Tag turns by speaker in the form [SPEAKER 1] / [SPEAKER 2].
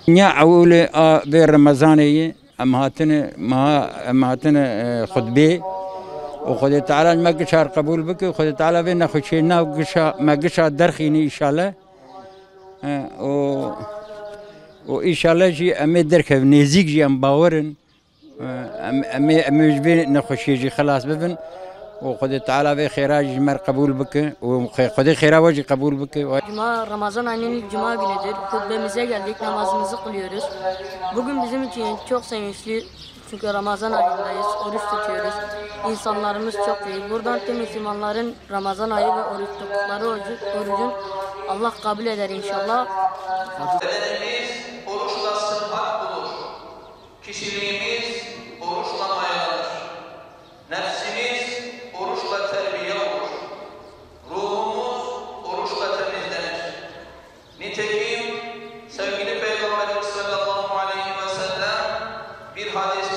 [SPEAKER 1] نیا اول به رمضانی امهاتن خطبه و خدا تعالی مگشار قبول بکه خدا تعالی به نخوشی نه مگشار درخینی انشالله و انشالله جی امی درک نزیک جی ام باورن امی جبین نخوشی جی خلاص ببن و خدا تعالی به خیراج مر قبول بکه و خدا خیراج قبول بکه.
[SPEAKER 2] Cuma Ramazan ayının ilk cuma günüdür. Hutbemize geldik, namazımızı kılıyoruz. Bugün bizim için çok sevinçli. Çünkü Ramazan ayındayız, oruç tutuyoruz. İnsanlarımız çok iyi. Buradan tüm Müslümanların Ramazan ayı ve oruç tuttukları orucun Allah kabul eder inşallah.
[SPEAKER 3] Bedenimiz oruçla sıhhat bulur. Kişiliğimiz oruçla mayalanır. Nefsimiz oruçla terbiye olur. Ruhumuz oruçla temizlenir. Nitekim sevgili Peygamberimiz sallallahu aleyhi ve sellem bir hadis